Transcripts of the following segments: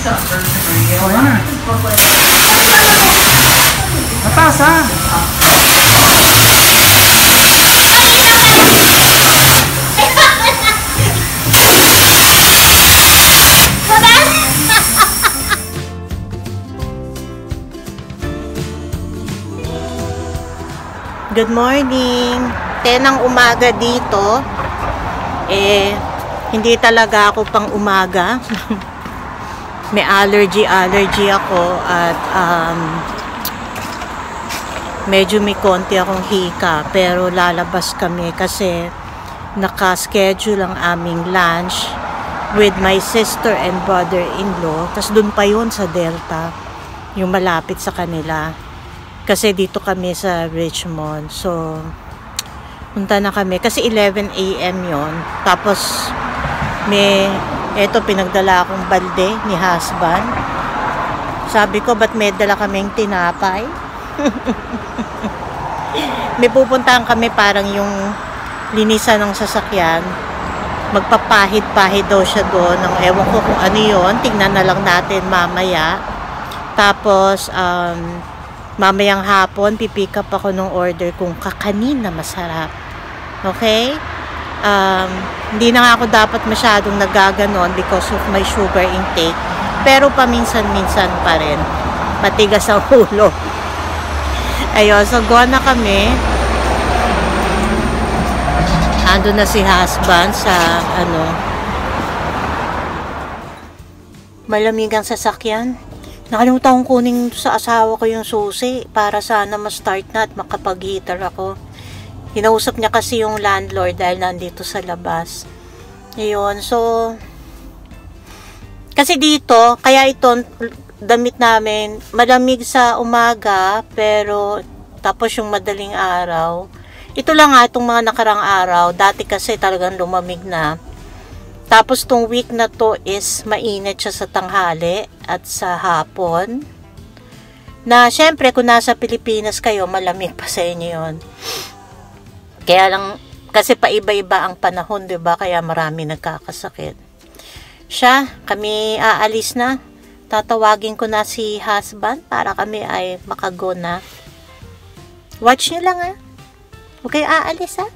Oh, yan na. Mataas ha. Good morning. 10 ng umaga dito. Hindi talaga ako pang umaga. May allergy ako at medyo may konti akong hika, pero lalabas kami kasi naka-schedule ang aming lunch with my sister and brother-in-law. Tas dun pa yun sa Delta, yung malapit sa kanila. Kasi dito kami sa Richmond. So, punta na kami. Kasi 11 AM yon. Tapos, eto pinagdala akong balde ni husband. Sabi ko, ba't may dala kaming tinapay? May pupuntahan kami parang yung linisan ng sasakyan. Magpapahid-pahid daw siya doon. Ewan ko kung ano yun. Tingnan na lang natin mamaya. Tapos, mamayang hapon, pipick up ako ng order kung kakanin na masarap. Okay? Hindi na nga ako dapat masyadong nagaganon because of my sugar intake. Pero paminsan-minsan pa rin. Matigas ang ulo. Ayun, so go na kami. Ando na si husband sa malamig ang sasakyan. Nakalimutan kong kunin sa asawa ko yung susi para sana ma-start na at makapag-heater ako. Hinausap niya kasi yung landlord dahil nandito sa labas. Ayun, so kasi dito, kaya ito damit namin, malamig sa umaga, pero tapos yung madaling araw. Ito lang nga itong mga nakarang araw, dati kasi talagang lumamig na. Tapos tong week na to is mainit siya sa tanghali at sa hapon. Na syempre kung nasa Pilipinas kayo, malamig pa sa inyo yun. Kaya lang, kasi paiba-iba ang panahon, diba? Kaya marami nagkakasakit. Kami aalis na. Tatawagin ko na si husband para kami ay makago na. Watch nyo lang ha. Huwag kayo aalis ha.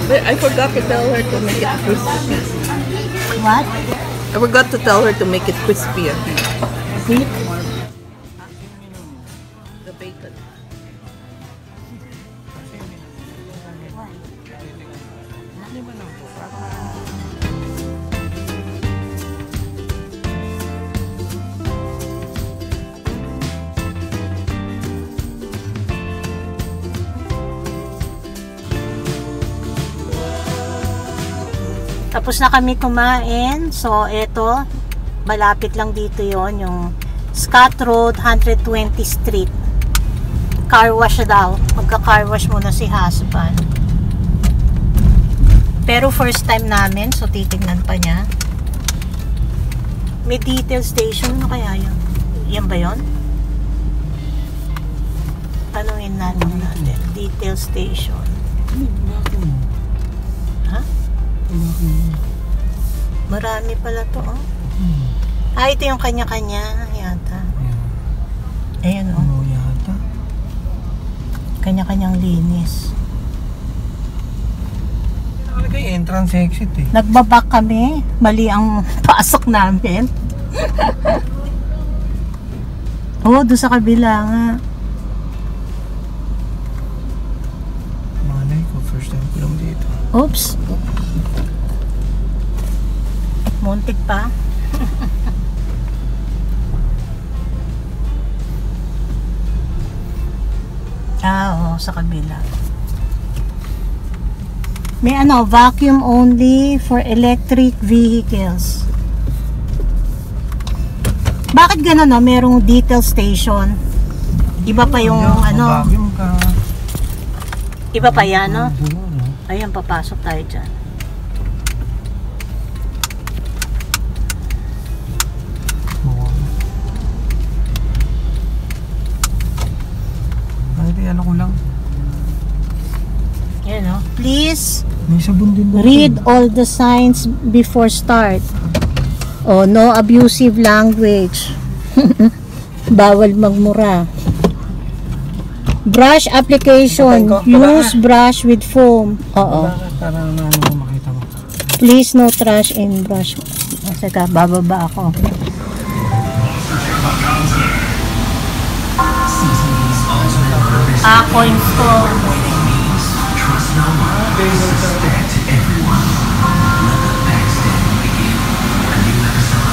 But I forgot to tell her to make it crispy. What? I forgot to tell her to make it crispy. Beef? The bacon. Tapos na kami kumain. So, eto, malapit lang dito yon yung Scott Road, 120 Street. Car wash daw. Magka-car wash muna si husband. Pero first time namin, so titignan pa niya. May detail station. Ano kaya yun? Yan ba yun? Tanungin natin. Detail station. Ha? Marami pala to, oh. Ito yung kanya-kanya yata. Ayan, oh. Yata. Kanya-kanyang linis. Nakalagay entrance exit eh. Nagbabak kami. Mali ang pasok namin. Oh, doon sa kabila nga. Malay ko, first time ko lang dito. Oops. Muntik pa. Oo, sa kabila. May vacuum only for electric vehicles. Bakit gano'n, no? Merong detail station. Iba pa yung ano, Vacuum ka. iba pa yan, no? Siguro. Ayan, papasok tayo dyan. Oo. Ay, ano ko lang. Yan, no? Please May sabon din doon. read all the signs before start. Oh, no abusive language. Bawal magmura. Brush application. Patay ko. Use brush with foam. Oo. Para na ano mo makita mo. Please no trash in brush. Saka, bababa ako. Coins ko.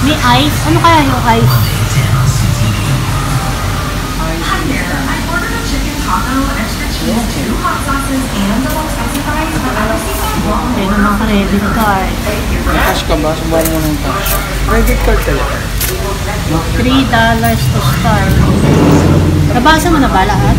May ice? Ano kaya yung ice? May naman credit card. Cash ka ba? Subuhan mo ng cash. Credit card talaga. $3 to start. Nabasa mo na ba lahat?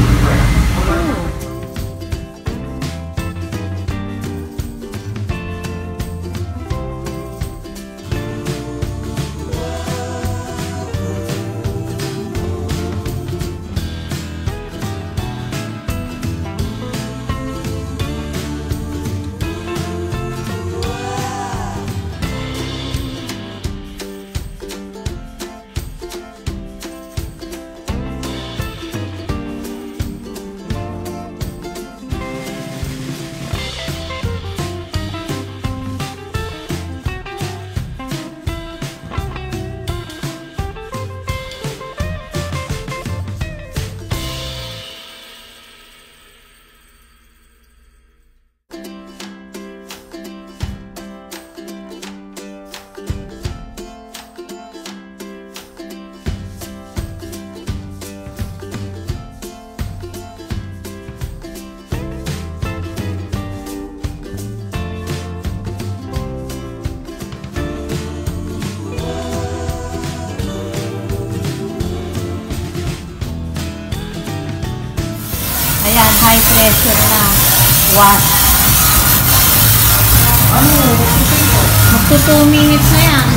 Ayan, high pressure na. Wash. Magto 2 minutes na yan.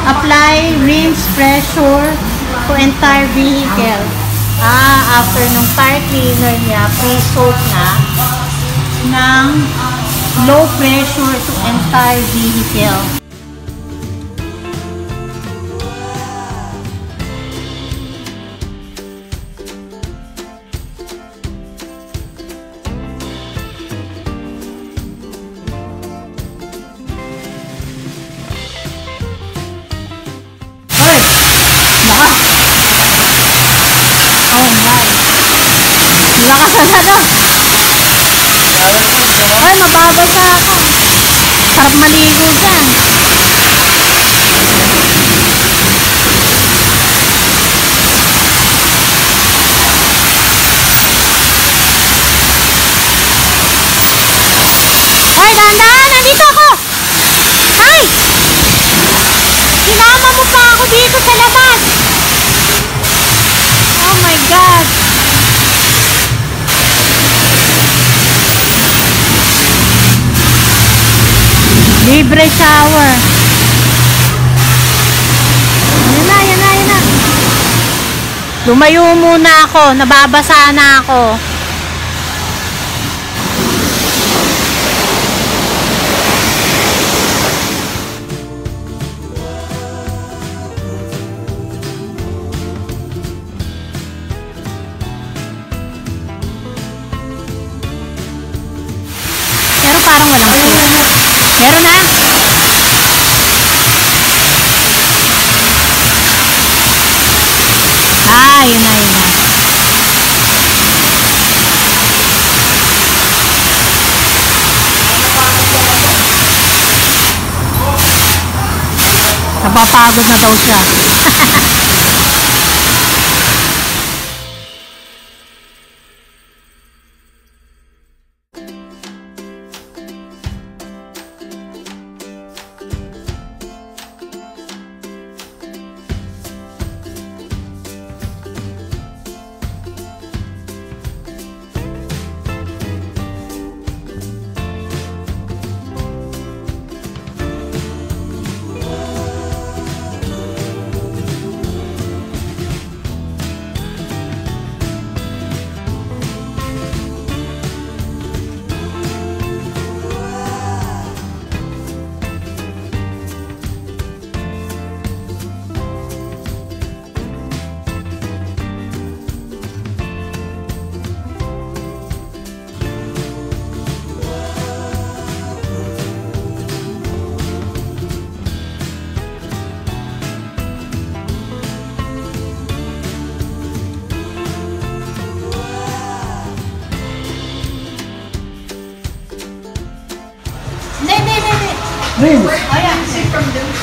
Apply rinse pressure to entire vehicle. After nung tire cleaner niya, pre-soak na ng low pressure to entire vehicle. Lakasan na daw. Ay, mababasa ako. Sarap maligo dyan. Ay, dahan-dahan! Nandito ako! Ay! Sinama mo pa ako dito sa labas! Oh my God! Libre shower. Yan na, yan na, yan na. Lumayo muna ako. Nababasa na ako. Pero parang walang space. Meron na. Yun na, yun na. Napapagod na daw siya.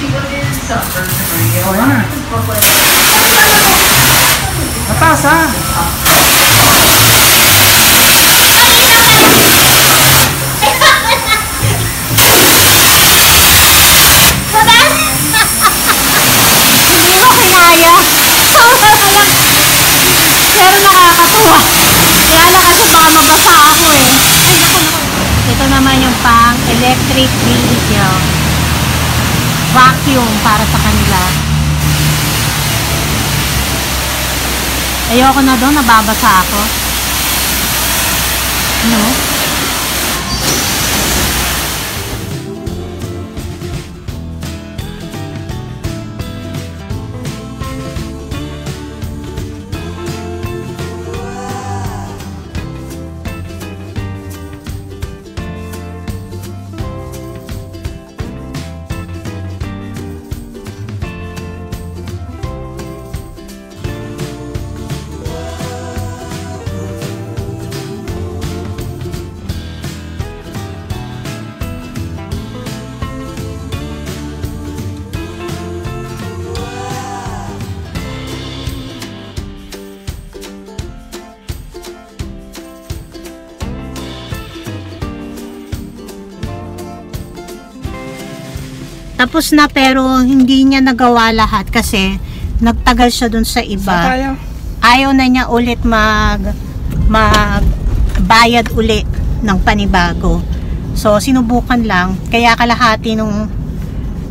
O, yan na. Mataas ha. Hindi ko kinaya. Pero nakakatuwa. Kaya lang kasi baka mabasa ako eh. Ito naman yung pang electric vehicle. Vacuum para sa kanila. Ayoko na doon, nababasa ako. No? Tapos na pero hindi niya nagawa lahat kasi nagtagal siya dun sa Saan iba. tayo? Ayaw na niya ulit magbayad uli ng panibago. So sinubukan lang. Kaya kalahati nung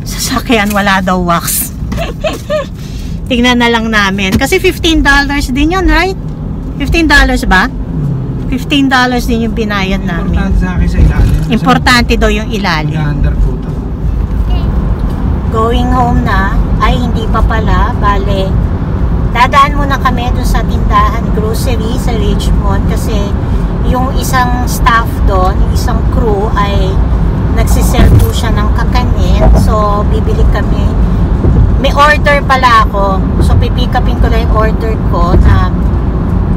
sasakyan wala daw wax. Tingnan na lang namin. Kasi $15 din yun, right? $15 ba? $15 din yung binayad namin. Importante sa akin sa ilalim. Importante daw yung ilalim. Under po ito. Going home na, ay hindi pa pala, bale, dadaan muna kami dun sa tindahan grocery sa Richmond kasi yung isang staff doon, yung isang crew ay nagsisell po siya ng kakanin, so bibili kami. May order pala ako, so pipick upin ko lang yung order ko na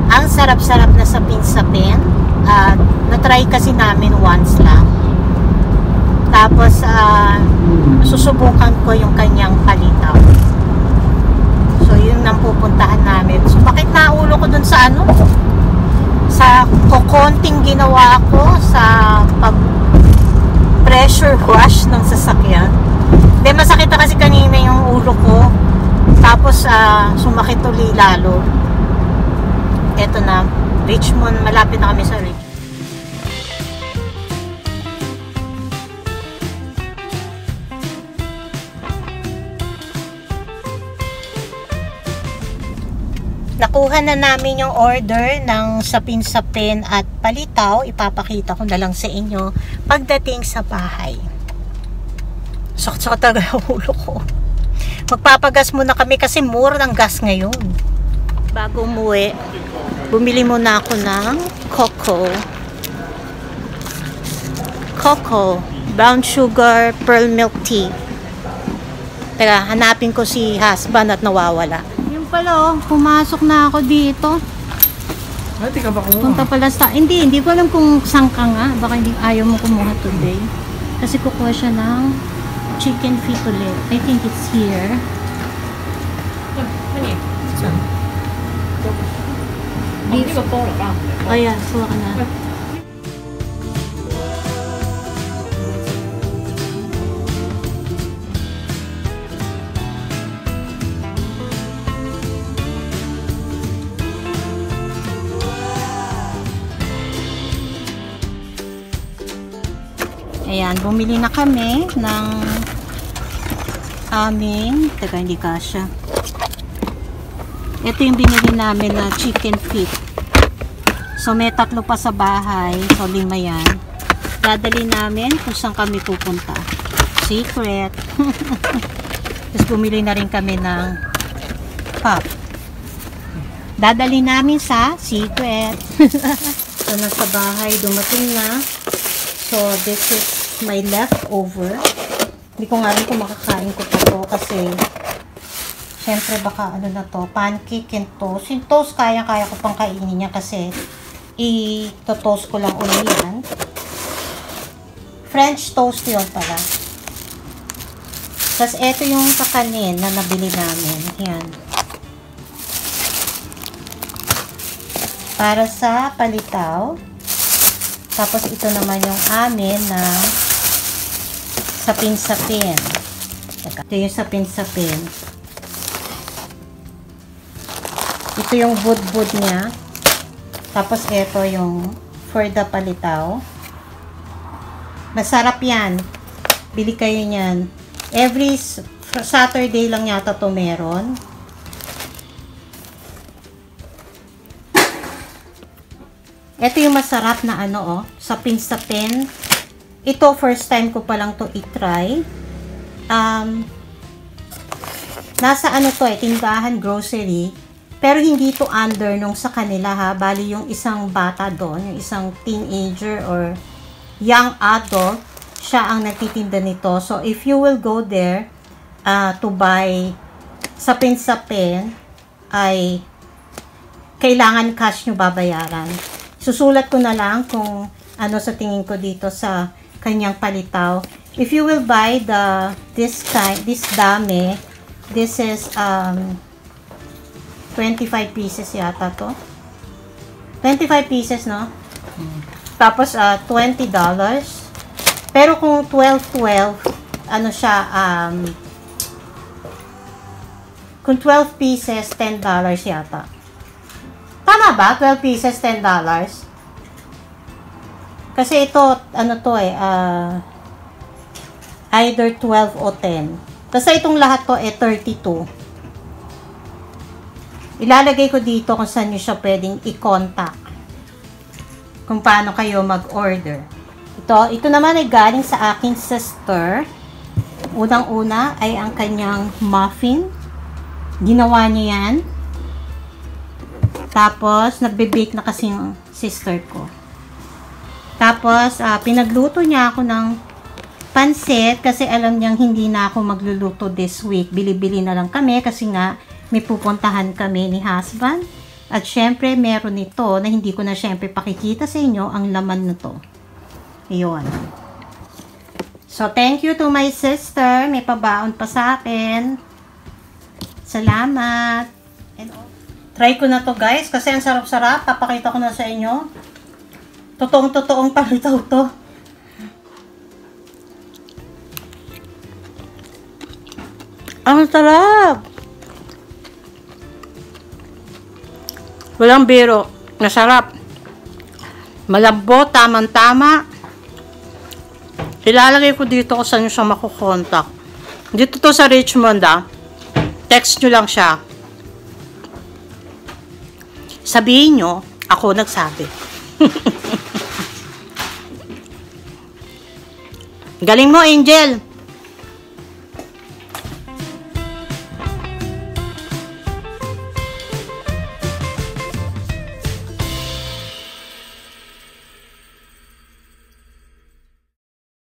ang sarap-sarap na sapin-sapin at na-try kasi namin once lang. Tapos, susubukan ko yung kanyang palitaw. So, yun ang pupuntahan namin. So, bakit naulo ko dun sa ano? Sa kukonting ginawa ko sa pag-pressure wash ng sasakyan. Hindi, masakit na kasi kanina yung ulo ko. Tapos, sumakit uli lalo. Eto na, Richmond. Malapit na kami sa Richmond. Nakuha na namin yung order ng sapin-sapin at palitaw. Ipapakita ko na lang sa inyo pagdating sa bahay. Sakit-sakit talaga yung ulo ko. Magpapagas muna kami kasi mura ng gas ngayon. Bago umuwi, bumili muna ako ng Coco. Brown sugar, pearl milk tea. Teka, hanapin ko si husband at nawawala. Pala, pumasok na ako dito. Ay, di ka ba kumuha? Punta pala sa... Hindi ko alam kung saan ka nga. Baka hindi ayaw mo kumuha today. Kasi kukuha siya ng chicken feet ulit. I think it's here. Beef. Ayan, kuha ka na. Ayan, bumili na kami ng aming, teka hindi kasya. Ito yung binili namin na chicken feet. So may 3 pa sa bahay, so 5 yan. Dadali namin kung saan kami pupunta. Secret. Tapos bumili na rin kami ng pop. Dadali namin sa Secret. So nasa bahay, dumating na. So, this is my leftover. Hindi ko nga rin kung makakain ko pa to kasi syempre baka ano na to, pancake and toast. Yung toast kaya-kaya ko pang kainin niya kasi i-toast ko lang ulit yan. French toast yun pala. Tapos, eto yung kakanin na nabili namin. Yan. Para sa palitaw. Tapos, ito naman yung amin na sapin-sapin. Ito yung sapin-sapin. Ito yung bud-bud niya. Tapos, ito yung for the palitaw. Masarap yan. Bili kayo niyan. Every Saturday lang yata to meron. Ito yung masarap na ano, sapin-sapin. Ito, first time ko pa lang to i-try. Nasa ano to tindahan, grocery. Pero hindi to under nung sa kanila ha. Bali yung isang bata doon, yung isang teenager or young adult, siya ang nagtitinda nito. So, if you will go there to buy sapin-sapin, ay kailangan cash nyo babayaran. Susulat ko na lang kung ano sa tingin ko dito sa kanyang palitaw. If you will buy this dami, this is 25 pieces yata to. 25 pieces, no? Tapos $20. Pero kung 12, ano siya, kung 12 pieces, $10 yata. Tama ba? 12 pieces, $10? Kasi ito, ano to either 12 o 10. Tapos itong lahat to 32. Ilalagay ko dito kung saan nyo siya pwedeng i-contact. Kung paano kayo mag-order. Ito naman ay galing sa aking sister. Unang-una ay ang kanyang muffin. Ginawa niya yan. Tapos, nagbe-bake na kasi yung sister ko. Tapos, pinagluto niya ako ng pansit kasi alam niyang hindi na ako magluluto this week. Bili-bili na lang kami kasi nga may pupuntahan kami ni husband. At syempre, meron ito na hindi ko na syempre pakikita sa inyo ang laman nito. Iyon. So, thank you to my sister. May pabaon pa sa akin. Salamat. And try ko na to guys kasi ang sarap-sarap. Papakita ko na sa inyo. Totoong-totoong palitaw to. Ang sarap! Walang biro. Masarap. Malambot, tamang-tama. Ilalagay ko dito kung saan nyo siya makukontak. Dito to sa Richmond Text nyo lang siya. Sabihin nyo, ako nagsabi. Galing mo, Angel!